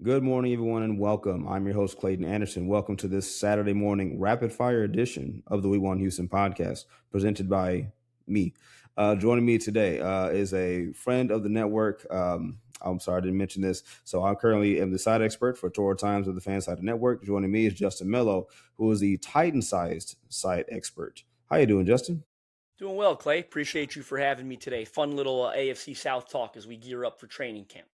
Good morning, everyone, and welcome. I'm your host, Clayton Anderson. Welcome to this Saturday morning rapid fire edition of the We Want Houston podcast, presented by me. Joining me today is a friend of the network. I'm sorry, I didn't mention this. So I currently am the site expert for Tour Times of the Fansided Network. Joining me is Justin Melo, who is the Titan-sized site expert. How you doing, Justin? Doing well, Clay. Appreciate you for having me today. Fun little AFC South talk as we gear up for training camp.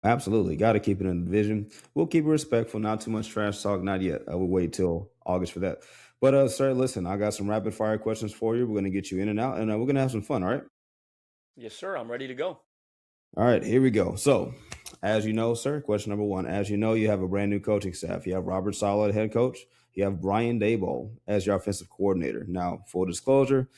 Absolutely. Got to keep it in the division. We'll keep it respectful. Not too much trash talk. Not yet. We'll wait till August for that. But, sir, listen, I got some rapid fire questions for you. We're going to get you in and out, and we're going to have some fun. All right. Yes, sir. I'm ready to go. All right. Here we go. So, as you know, sir, question number one. As you know, you have a brand new coaching staff. You have Robert Saleh, head coach. You have Brian Daboll as your offensive coordinator. Now, full disclosure,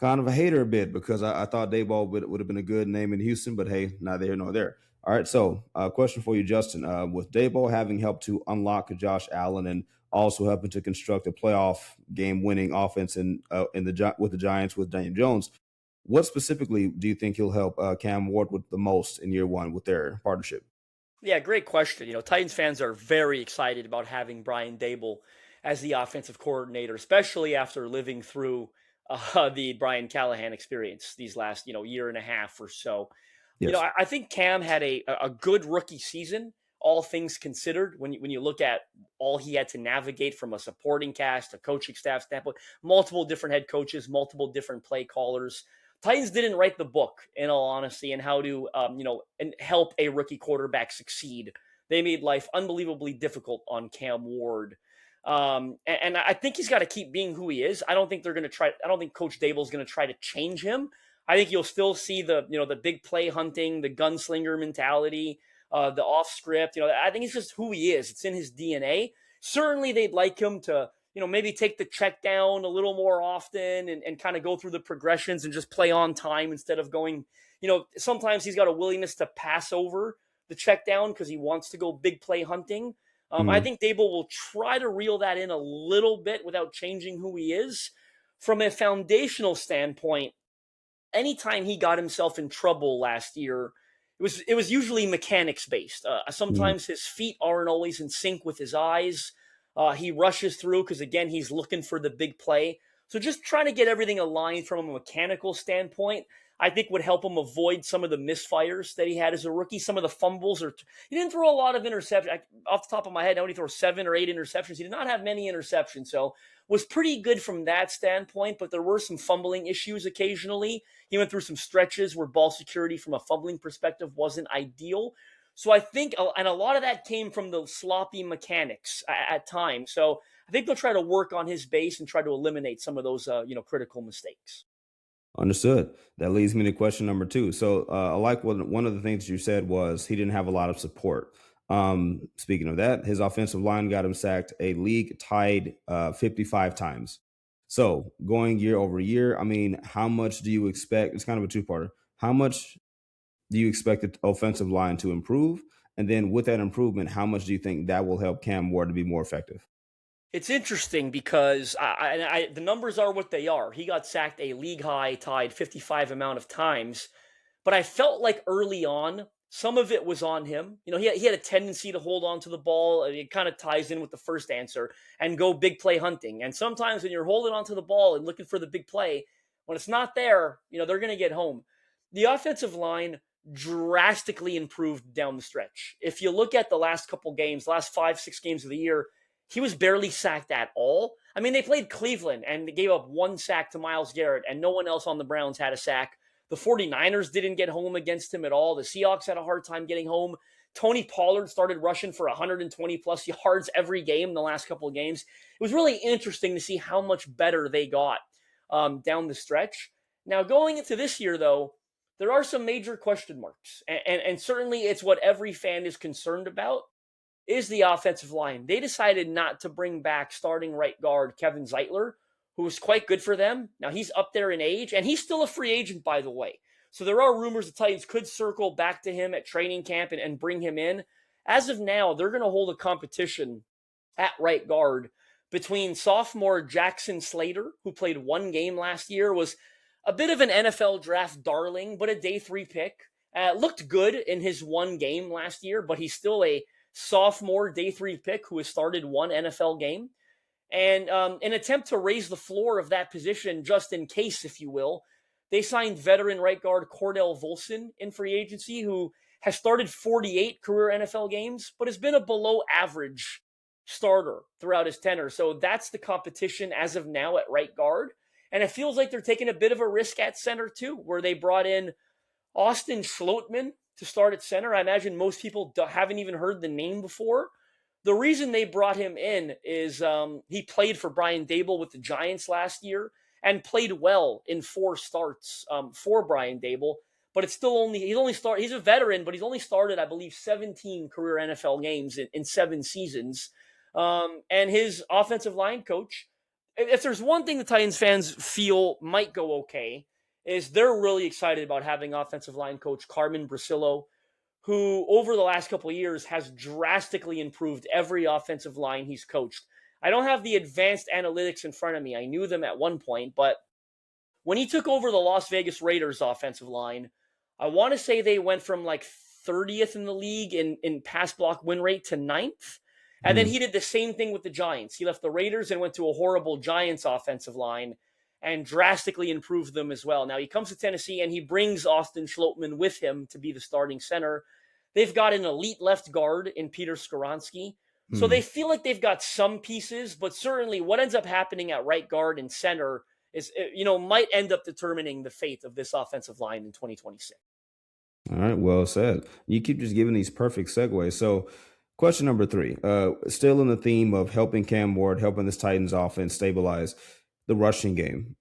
kind of a hater a bit because I thought Dayball would have been a good name in Houston, but hey, neither here nor there. All right, so question for you, Justin. With Dayball having helped to unlock Josh Allen and also helping to construct a playoff game-winning offense with the Giants with Daniel Jones, what specifically do you think he'll help Cam Ward with the most in year one with their partnership? Yeah, great question. Titans fans are very excited about having Brian Daboll as the offensive coordinator, especially after living through the Brian Callahan experience these last, year and a half or so. Yes. I think Cam had a good rookie season, all things considered. When you look at all he had to navigate from a supporting cast, a coaching staff standpoint, multiple different head coaches, multiple different play callers. Titans didn't write the book, in all honesty, and how to and help a rookie quarterback succeed. They made life unbelievably difficult on Cam Ward. And I think he's got to keep being who he is. I don't think they're going to try. I don't think Coach Dable is going to try to change him. I think you'll still see the big play hunting, the gunslinger mentality, the off script. I think it's just who he is. It's in his DNA. Certainly, they'd like him to maybe take the check down a little more often and kind of go through the progressions and just play on time instead of going. Sometimes he's got a willingness to pass over the check down because he wants to go big play hunting. I Mhm. think Dable will try to reel that in a little bit without changing who he is. From a foundational standpoint, anytime he got himself in trouble last year, it was usually mechanics based. Mhm. Sometimes his feet aren't always in sync with his eyes. He rushes through because again he's looking for the big play. So just trying to get everything aligned from a mechanical standpoint, I think would help him avoid some of the misfires that he had as a rookie. Some of the fumbles, or he didn't throw a lot of interceptions. Off the top of my head, I only throw 7 or 8 interceptions. He did not have many interceptions, so was pretty good from that standpoint. But there were some fumbling issues occasionally. He went through some stretches where ball security from a fumbling perspective wasn't ideal. So I think, and a lot of that came from the sloppy mechanics at times. So I think they'll try to work on his base and try to eliminate some of those, critical mistakes. Understood. That leads me to question number two. So, I like one of the things you said was he didn't have a lot of support. Speaking of that, his offensive line got him sacked a league tied 55 times. So, going year over year, I mean, how much do you expect? It's kind of a two-parter. How much do you expect the offensive line to improve? And then, with that improvement, how much do you think that will help Cam Ward to be more effective? It's interesting because the numbers are what they are. He got sacked a league high, tied 55 amount of times, but I felt like early on, some of it was on him. He had a tendency to hold on to the ball. It kind of ties in with the first answer and go big play hunting. And sometimes when you're holding on to the ball and looking for the big play, when it's not there, they're going to get home. The offensive line drastically improved down the stretch. If you look at the last couple games, last 5, 6 games of the year, he was barely sacked at all. I mean, they played Cleveland and they gave up one sack to Myles Garrett, and no one else on the Browns had a sack. The 49ers didn't get home against him at all. The Seahawks had a hard time getting home. Tony Pollard started rushing for 120 plus yards every game in the last couple of games. It was really interesting to see how much better they got down the stretch. Now, going into this year, though, there are some major question marks. And certainly it's what every fan is concerned about is the offensive line. They decided not to bring back starting right guard Kevin Zeitler, who was quite good for them. Now he's up there in age, and he's still a free agent, by the way. So there are rumors the Titans could circle back to him at training camp and bring him in. As of now, they're going to hold a competition at right guard between sophomore Jackson Slater, who played one game last year, was a bit of an NFL draft darling, but a day 3 pick, Looked good in his one game last year, but he's still a sophomore day 3 pick who has started one NFL game. And in an attempt to raise the floor of that position, just in case, if you will, they signed veteran right guard Cordell Volson in free agency, who has started 48 career NFL games, but has been a below average starter throughout his tenure. So that's the competition as of now at right guard. And it feels like they're taking a bit of a risk at center too, where they brought in Austin Schlottman to start at center. I imagine most people haven't even heard the name before. The reason they brought him in is he played for Brian Daboll with the Giants last year and played well in 4 starts for Brian Daboll. But it's still he's a veteran, but he's only started, I believe, 17 career NFL games in 7 seasons. And his offensive line coach, if there's one thing the Titans fans feel might go okay, is they're really excited about having offensive line coach Carmen Brasillo, who over the last couple of years has drastically improved every offensive line he's coached. I don't have the advanced analytics in front of me. I knew them at one point, but when he took over the Las Vegas Raiders offensive line, I want to say they went from like 30th in the league in pass block win rate to 9th. And then he did the same thing with the Giants. He left the Raiders and went to a horrible Giants offensive line and drastically improved them as well. Now he comes to Tennessee and he brings Austin Schlottman with him to be the starting center. They've got an elite left guard in Peter Skoronski. So they feel like they've got some pieces, but certainly what ends up happening at right guard and center is, might end up determining the fate of this offensive line in 2026. All right, well said. You keep just giving these perfect segues. So, question number 3, still in the theme of helping Cam Ward, helping this Titans offense stabilize the rushing game.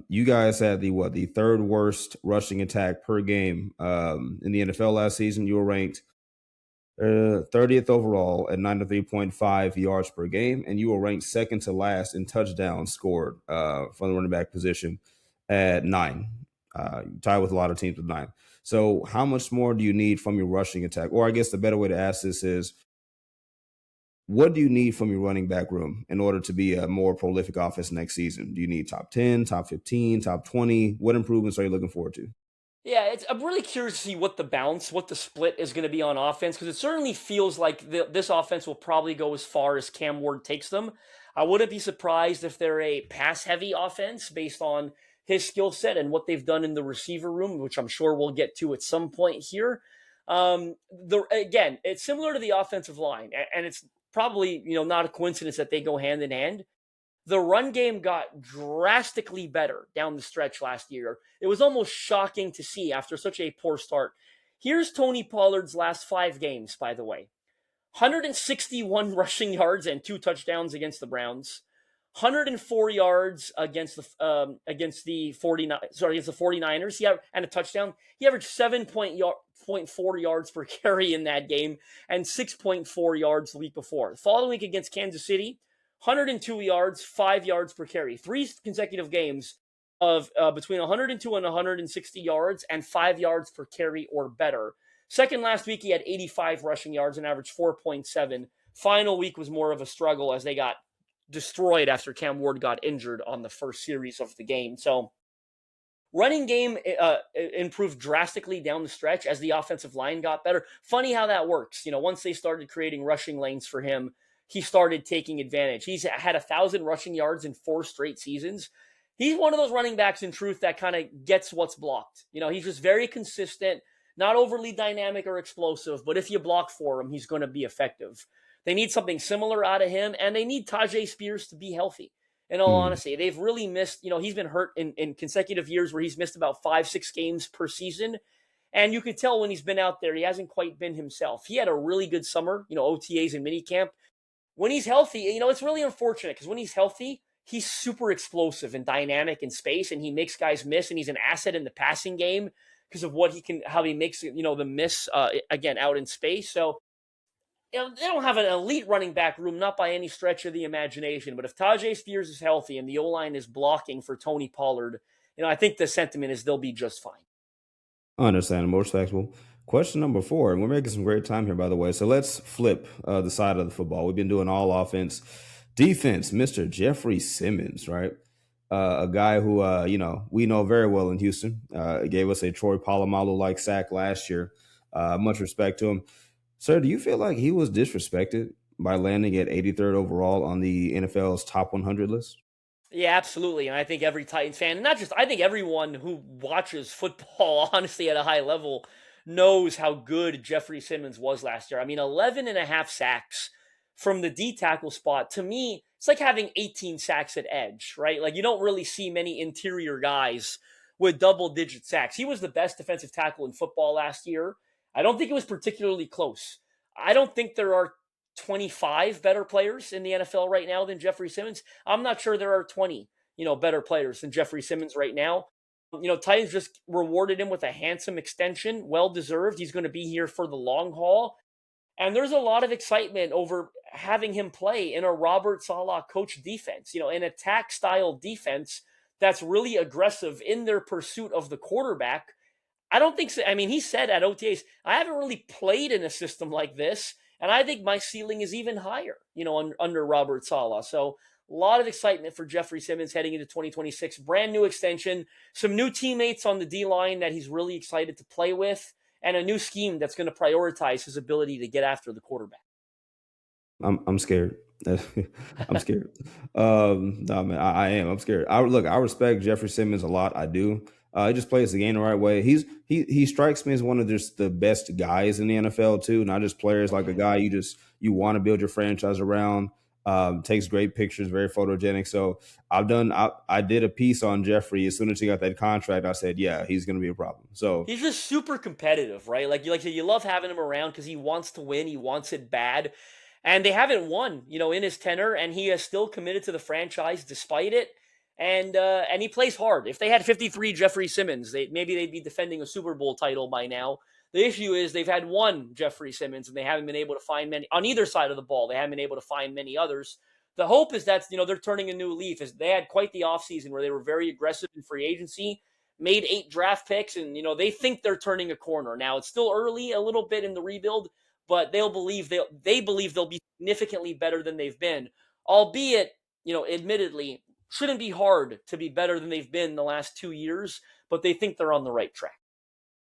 You guys had the 3rd worst rushing attack per game in the NFL last season. You were ranked 30th overall at 93.5 yards per game, and you were ranked second to last in touchdowns scored from the running back position at 9. Tied with a lot of teams with 9. So how much more do you need from your rushing attack? Or I guess the better way to ask this is, what do you need from your running back room in order to be a more prolific offense next season? Do you need top 10, top 15, top 20? What improvements are you looking forward to? Yeah, I'm really curious to see what the split is going to be on offense, because it certainly feels like this offense will probably go as far as Cam Ward takes them. I wouldn't be surprised if they're a pass-heavy offense based on his skill set and what they've done in the receiver room, which I'm sure we'll get to at some point here. Again, it's similar to the offensive line, and it's probably not a coincidence that they go hand in hand. The run game got drastically better down the stretch last year. It was almost shocking to see after such a poor start. Here's Tony Pollard's last 5 games, by the way. 161 rushing yards and 2 touchdowns against the Browns. 104 yards against the 49ers. And a touchdown. He averaged 7.4 yards per carry in that game and 6.4 yards the week before. The following week against Kansas City, 102 yards, 5 yards per carry. 3 consecutive games of between 102 and 160 yards and 5 yards per carry or better. Second last week, he had 85 rushing yards and averaged 4.7. Final week was more of a struggle as they got destroyed after Cam Ward got injured on the first series of the game. So running game improved drastically down the stretch as the offensive line got better. Funny how that works. Once they started creating rushing lanes for him, he started taking advantage. He's had 1,000 rushing yards in 4 straight seasons. He's one of those running backs, in truth, that kind of gets what's blocked. He's just very consistent, not overly dynamic or explosive, but if you block for him, he's going to be effective. They need something similar out of him, and they need Tajay Spears to be healthy. In all honesty, they've really missed, he's been hurt in consecutive years where he's missed about 5-6 games per season. And you could tell when he's been out there, he hasn't quite been himself. He had a really good summer, OTAs and minicamp. When he's healthy, it's really unfortunate because when he's healthy, he's super explosive and dynamic in space, and he makes guys miss, and he's an asset in the passing game because of how he makes, the miss, again, out in space. So, they don't have an elite running back room, not by any stretch of the imagination. But if Tajay Spears is healthy and the O-line is blocking for Tony Pollard, I think the sentiment is they'll be just fine. Understandable, respectable. Question number 4, and we're making some great time here, by the way. So let's flip the side of the football. We've been doing all offense. Defense, Mr. Jeffrey Simmons, right? a guy who we know very well in Houston. Gave us a Troy Polamalu like sack last year. Much respect to him, sir. Do you feel like he was disrespected by landing at 83rd overall on the NFL's top 100 list? Yeah, absolutely. And I think every Titans fan, and not just, I think everyone who watches football, honestly, at a high level, knows how good Jeffrey Simmons was last year. I mean, 11 and a half sacks from the D tackle spot. To me, it's like having 18 sacks at edge, right? Like, you don't really see many interior guys with double digit sacks. He was the best defensive tackle in football last year. I don't think it was particularly close. I don't think there are 25 better players in the NFL right now than Jeffrey Simmons. I'm not sure there are 20, better players than Jeffrey Simmons right now. Titans just rewarded him with a handsome extension, well deserved. He's going to be here for the long haul. And there's a lot of excitement over having him play in a Robert Saleh coach defense, an attack style defense that's really aggressive in their pursuit of the quarterback. I don't think so. I mean, he said at OTAs, I haven't really played in a system like this. And I think my ceiling is even higher, under Robert Saleh. So a lot of excitement for Jeffrey Simmons heading into 2026. Brand new extension, some new teammates on the D-line that he's really excited to play with, and a new scheme that's going to prioritize his ability to get after the quarterback. I'm scared. I'm scared. No, man, I am. I'm scared. I respect Jeffrey Simmons a lot. I do. He just plays the game the right way. He strikes me as one of just the best guys in the NFL too, not just players. Like a guy you want to build your franchise around. Takes great pictures, very photogenic. So I did a piece on Jeffrey as soon as he got that contract. I said, yeah, he's going to be a problem. So he's just super competitive, right? You love having him around because he wants to win. He wants it bad. And they haven't won, in his tenure, and he is still committed to the franchise despite it. And he plays hard. If they had 53 Jeffrey Simmons, maybe they'd be defending a Super Bowl title by now. The issue is they've had one Jeffrey Simmons, and they haven't been able to find many on either side of the ball. They haven't been able to find many others. The hope is that they're turning a new leaf. As they had quite the offseason where they were very aggressive in free agency, made 8 draft picks, and they think they're turning a corner. Now it's still early, a little bit in the rebuild, but they believe they'll be significantly better than they've been, albeit admittedly shouldn't be hard to be better than they've been the last 2 years, but they think they're on the right track.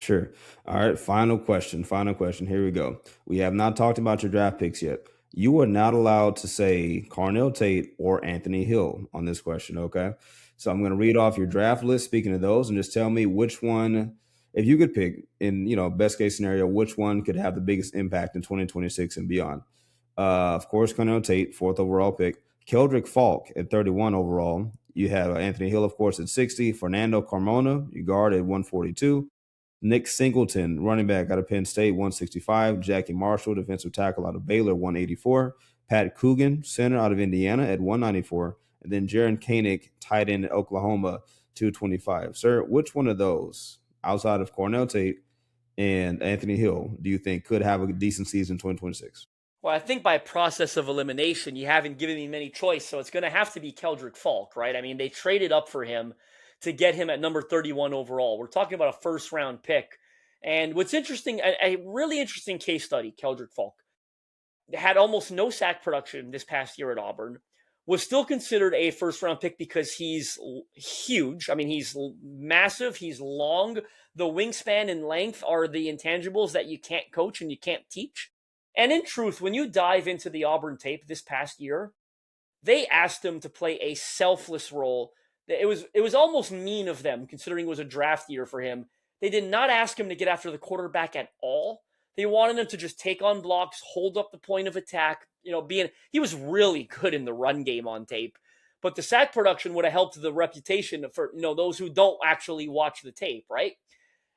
Sure. All right. Final question. Here we go. We have not talked about your draft picks yet. You are not allowed to say Carnell Tate or Anthony Hill on this question. Okay. So I'm going to read off your draft list. Speaking of those, and just tell me which one, if you could pick in, best case scenario, which one could have the biggest impact in 2026 and beyond. Of course, Carnell Tate, 4th overall pick. Keldrick Falk at 31 overall. You have Anthony Hill, of course, at 60. Fernando Carmona, you guard at 142. Nick Singleton, running back out of Penn State, 165. Jackie Marshall, defensive tackle out of Baylor, 184. Pat Coogan, center out of Indiana at 194. And then Jaron Koenig, tight end at Oklahoma, 225. Sir, which one of those, outside of Carnell Tate and Anthony Hill, do you think could have a decent season in 2026? Well, I think by process of elimination, you haven't given me many choice, so it's going to have to be Keldrick Falk, right? I mean, they traded up for him to get him at number 31 overall. We're talking about a first-round pick. And what's interesting, a really interesting case study, Keldrick Falk, had almost no sack production this past year at Auburn, was still considered a first-round pick because he's huge. I mean, he's massive, he's long. The wingspan and length are the intangibles that you can't coach and you can't teach. And in truth, when you dive into the Auburn tape this past year, they asked him to play a selfless role. It was almost mean of them, considering it was a draft year for him. They did not ask him to get after the quarterback at all. They wanted him to just take on blocks, hold up the point of attack. He was really good in the run game on tape, but the sack production would have helped the reputation for those who don't actually watch the tape, right?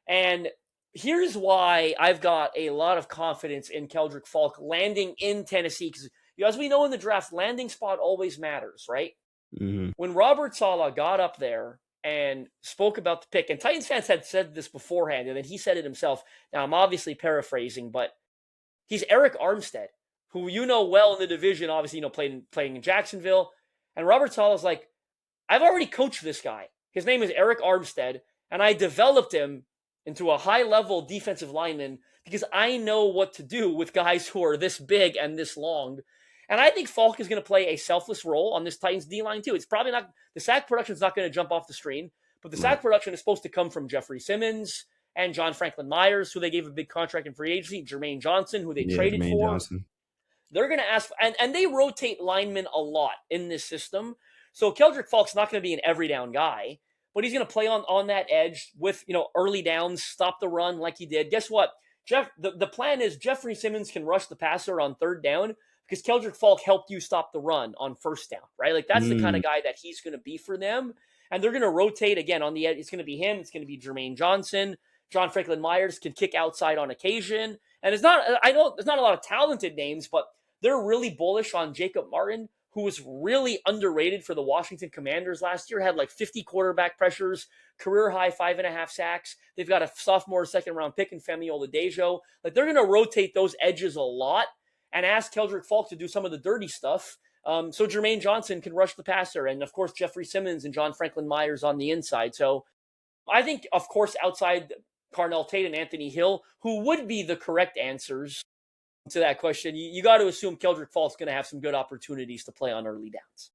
And here's why I've got a lot of confidence in Keldrick Falk landing in Tennessee, because as we know in the draft, landing spot always matters, right? Mm-hmm. When Robert Saleh got up there and spoke about the pick, and Titans fans had said this beforehand, and then he said it himself. Now, I'm obviously paraphrasing, but he's Eric Armstead, who well in the division, obviously, playing in Jacksonville. And Robert Saleh's like, I've already coached this guy. His name is Eric Armstead, and I developed him into a high-level defensive lineman because I know what to do with guys who are this big and this long. And I think Falk is going to play a selfless role on this Titans D-line too. It's probably not, the sack production is not going to jump off the screen, but the sack production is supposed to come from Jeffrey Simmons and John Franklin Myers, who they gave a big contract in free agency, Jermaine Johnson, who they traded Jermaine for. Johnson. They're going to ask, and they rotate linemen a lot in this system. So Keldrick Falk's not going to be an every down guy, but he's going to play on that edge with, early downs, stop the run like he did. Guess what? The plan is Jeffrey Simmons can rush the passer on third down because Keldrick Falk helped you stop the run on first down, right? Like that's the kind of guy that he's going to be for them. And they're going to rotate again on the edge. It's going to be him. It's going to be Jermaine Johnson. John Franklin Myers can kick outside on occasion. And I know there's not a lot of talented names, but they're really bullish on Jacob Martin, who was really underrated for the Washington Commanders last year, had like 50 quarterback pressures, career high 5.5 sacks. They've got a sophomore second round pick in Femi Oladejo. Like they're going to rotate those edges a lot and ask Keldrick Falk to do some of the dirty stuff. So Jermaine Johnson can rush the passer. And of course, Jeffrey Simmons and John Franklin Myers on the inside. So I think, of course, outside Carnell Tate and Anthony Hill, who would be the correct answers to that question, you got to assume Keldrick Falk's going to have some good opportunities to play on early downs.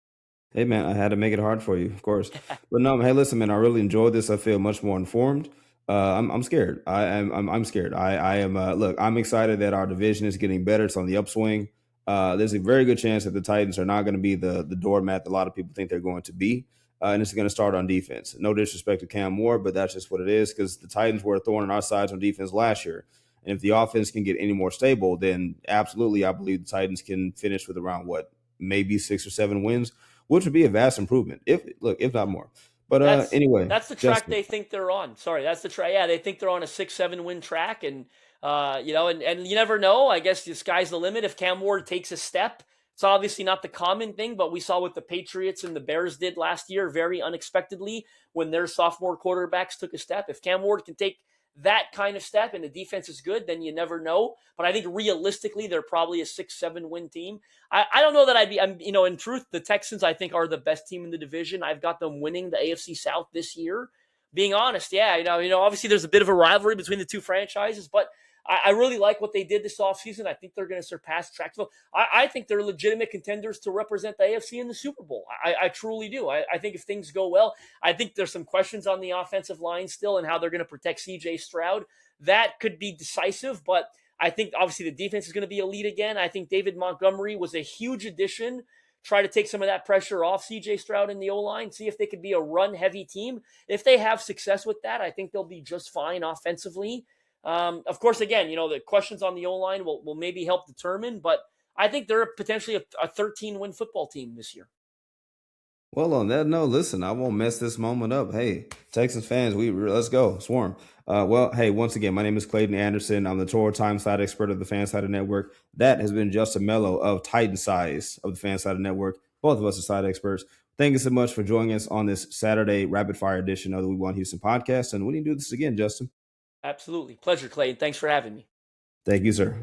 Hey, man, I had to make it hard for you, of course. But no, hey, listen, man, I really enjoyed this. I feel much more informed. I'm scared. I'm scared. I am. Look, I'm excited that our division is getting better. It's on the upswing. There's a very good chance that the Titans are not going to be the doormat that a lot of people think they're going to be. And it's going to start on defense. No disrespect to Cam Moore, but that's just what it is because the Titans were a thorn in our sides on defense last year. And if the offense can get any more stable, then absolutely, I believe the Titans can finish with around maybe 6 or 7 wins, which would be a vast improvement, if not more. But anyway, that's the track they think they're on. Sorry, that's the track. Yeah, they think they're on a 6-7 win track, and and you never know. I guess the sky's the limit. If Cam Ward takes a step, it's obviously not the common thing, but we saw what the Patriots and the Bears did last year very unexpectedly when their sophomore quarterbacks took a step. If Cam Ward can take that kind of step and the defense is good, then you never know. But I think realistically, they're probably a 6-7 win team. I don't know that in truth, the Texans, I think, are the best team in the division. I've got them winning the AFC South this year. Being honest, yeah, obviously there's a bit of a rivalry between the two franchises, but I really like what they did this offseason. I think they're going to surpass Jacksonville. I think they're legitimate contenders to represent the AFC in the Super Bowl. I truly do. I think if things go well, I think there's some questions on the offensive line still and how they're going to protect C.J. Stroud. That could be decisive, but I think obviously the defense is going to be elite again. I think David Montgomery was a huge addition. Try to take some of that pressure off C.J. Stroud in the O-line, see if they could be a run-heavy team. If they have success with that, I think they'll be just fine offensively. Of course, again, the questions on the O-line will maybe help determine, but I think they're potentially a 13-win football team this year. Well, on that note, listen, I won't mess this moment up. Hey, Texans fans, let's go, swarm. Hey, once again, my name is Clayton Anderson. I'm the Tour Time Side expert of the Fansided Network. That has been Justin Melo of Titans Size of the Fansided Network. Both of us are side experts. Thank you so much for joining us on this Saturday rapid fire edition of the We Want Houston podcast. And we need to do this again, Justin. Absolutely. Pleasure, Clayton. Thanks for having me. Thank you, sir.